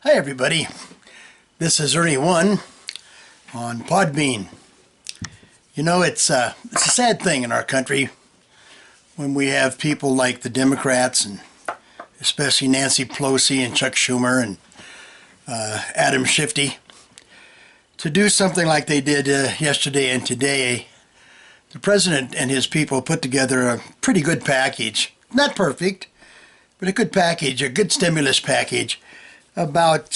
Hi everybody, this is Ernie1 on Podbean. You know, it's a sad thing in our country when we have people like the Democrats, and especially Nancy Pelosi and Chuck Schumer and Adam Schiff, to do something like they did yesterday and today. The president and his people put together a pretty good package, not perfect, but a good package, a good stimulus package about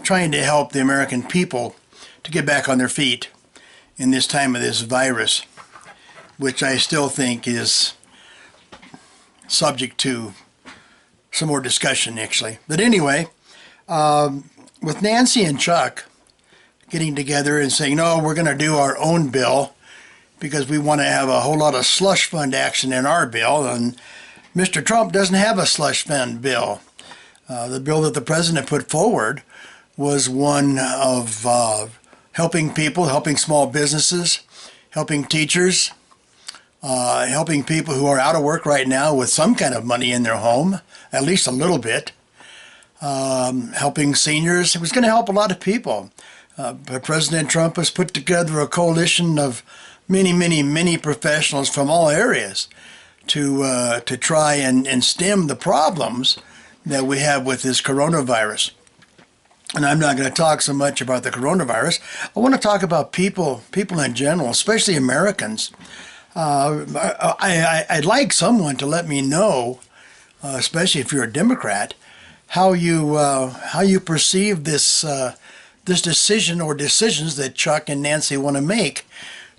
trying to help the American people to get back on their feet in this time of this virus, which I still think is subject to some more discussion, actually. But anyway, with Nancy and Chuck getting together and saying, no, we're going to do our own bill because we want to have a whole lot of slush fund action in our bill, and Mr. Trump doesn't have a slush fund bill. The bill that the president put forward was one of helping people, helping small businesses, helping teachers, helping people who are out of work right now with some kind of money in their home, at least a little bit, helping seniors. It was going to help a lot of people. But President Trump has put together a coalition of many professionals from all areas to try and stem the problems that we have with this coronavirus. And I'm not going to talk so much about the coronavirus. I want to talk about people in general, especially Americans. I'd like someone to let me know, especially if you're a Democrat, how you perceive this this decision or decisions that Chuck and Nancy want to make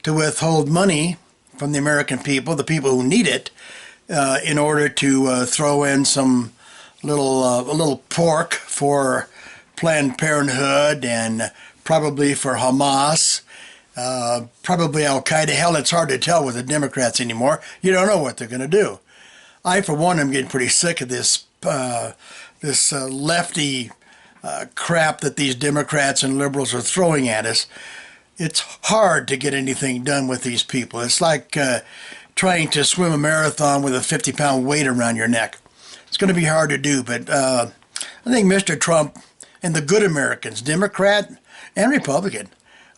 to withhold money from the American people, the people who need it, in order to throw in some a little pork for Planned Parenthood and probably for Hamas, probably Al-Qaeda. Hell, it's hard to tell with the Democrats anymore. You don't know what they're going to do. I, for one, am getting pretty sick of this lefty crap that these Democrats and liberals are throwing at us. It's hard to get anything done with these people. It's like trying to swim a marathon with a 50-pound weight around your neck. It's going to be hard to do, but I think Mr. Trump and the good Americans, Democrat and Republican,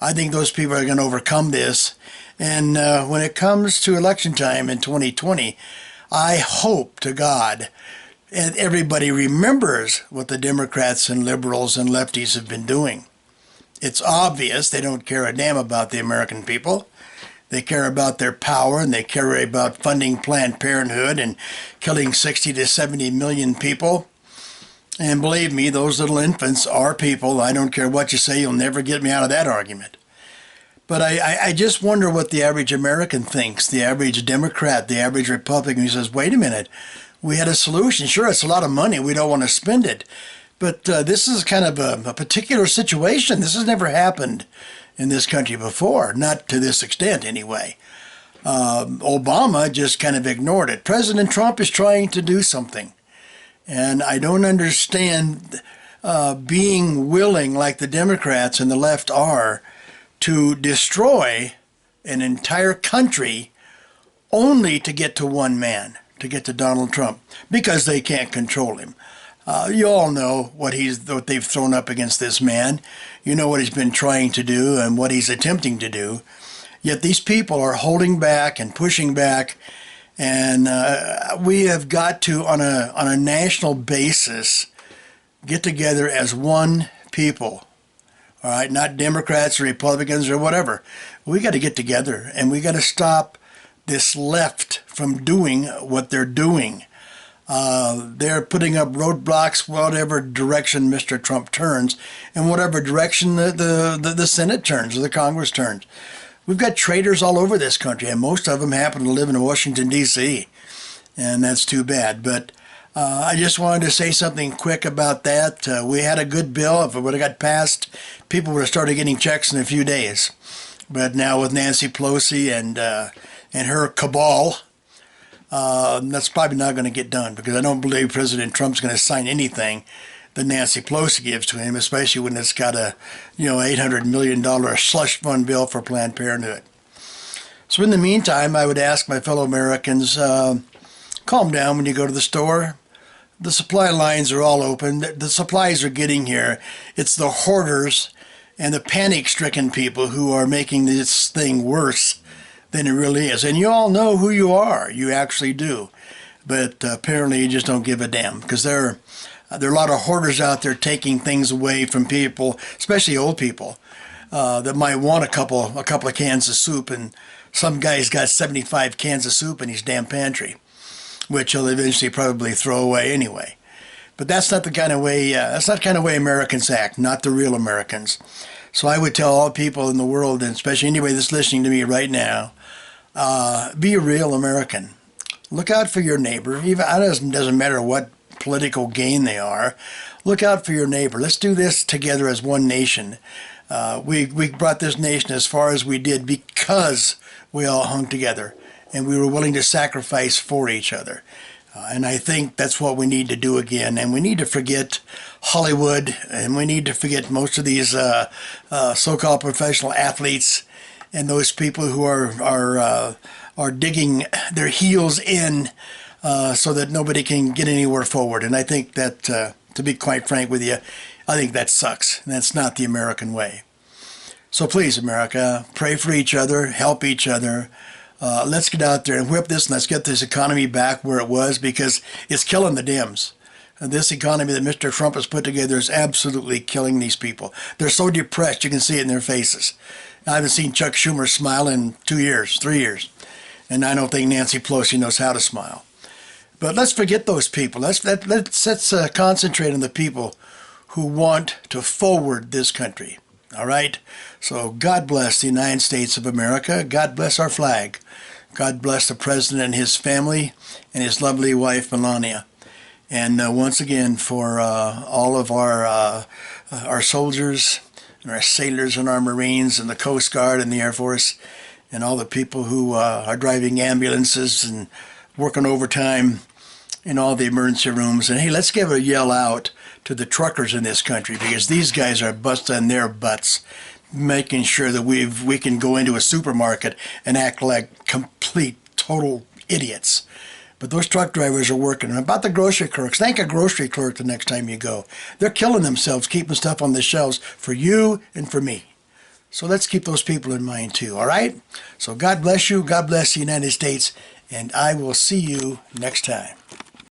I think those people are going to overcome this. And when it comes to election time in 2020, I hope to God and everybody remembers what the Democrats and liberals and lefties have been doing. It's obvious they don't care a damn about the American people. They care about their power, and they care about funding Planned Parenthood and killing 60 to 70 million people. And believe me, those little infants are people. I don't care what you say, you'll never get me out of that argument. But I just wonder what the average American thinks, the average Democrat, the average Republican, who says, wait a minute, we had a solution. Sure, it's a lot of money. We don't want to spend it. But this is kind of a particular situation. This has never happened in this country before, not to this extent anyway. Obama just kind of ignored it. President Trump is trying to do something. And I don't understand being willing, like the Democrats and the left are, to destroy an entire country only to get to one man, to get to Donald Trump, because they can't control him. You all know what they've thrown up against this man. You know what he's been trying to do and what he's attempting to do. Yet these people are holding back and pushing back, and we have got to, on a national basis, get together as one people. All right, not Democrats or Republicans or whatever. We got to get together, and we got to stop this left from doing what they're doing. They're putting up roadblocks whatever direction Mr. Trump turns and whatever direction the Senate turns or the Congress turns. We've got traitors all over this country, and most of them happen to live in Washington, D.C., and that's too bad. But I just wanted to say something quick about that. We had a good bill. If it would have got passed, people would have started getting checks in a few days. But now with Nancy Pelosi and her cabal, that's probably not going to get done, because I don't believe President Trump's going to sign anything that Nancy Pelosi gives to him, especially when it's got a $800 million slush fund bill for Planned Parenthood. So in the meantime, I would ask my fellow Americans, calm down when you go to the store. The supply lines are all open. The supplies are getting here. It's the hoarders and the panic-stricken people who are making this thing worse than it really is. And you all know who you are. You actually do. But apparently you just don't give a damn, because there are a lot of hoarders out there taking things away from people, especially old people, that might want a couple of cans of soup, and some guy's got 75 cans of soup in his damn pantry, which he'll eventually probably throw away anyway. But that's not the kind of way. That's not the kind of way Americans act. Not the real Americans. So I would tell all people in the world, and especially anybody that's listening to me right now, be a real American. Look out for your neighbor. Even it doesn't matter what political gain they are. Look out for your neighbor. Let's do this together as one nation. We brought this nation as far as we did because we all hung together and we were willing to sacrifice for each other. And I think that's what we need to do again. And we need to forget Hollywood, and we need to forget most of these so-called professional athletes and those people who are digging their heels in so that nobody can get anywhere forward. And I think that, to be quite frank with you, I think that sucks. That's not the American way. So please, America, pray for each other, help each other. Let's get out there and whip this, and let's get this economy back where it was, because it's killing the Dems. And this economy that Mr. Trump has put together is absolutely killing these people. They're so depressed, you can see it in their faces. I haven't seen Chuck Schumer smile in 2 years, 3 years. And I don't think Nancy Pelosi knows how to smile. But let's forget those people. Let's concentrate on the people who want to forward this country. All right? So God bless the United States of America. God bless our flag. God bless the president and his family and his lovely wife, Melania. And once again, for all of our soldiers and our sailors and our Marines and the Coast Guard and the Air Force and all the people who are driving ambulances and working overtime in all the emergency rooms. And hey, let's give a yell out to the truckers in this country, because these guys are busting their butts, making sure that we can go into a supermarket and act like complete, total idiots. But those truck drivers are working. And about the grocery clerks, thank a grocery clerk the next time you go. They're killing themselves keeping stuff on the shelves for you and for me. So let's keep those people in mind too, all right? So God bless you, God bless the United States, and I will see you next time.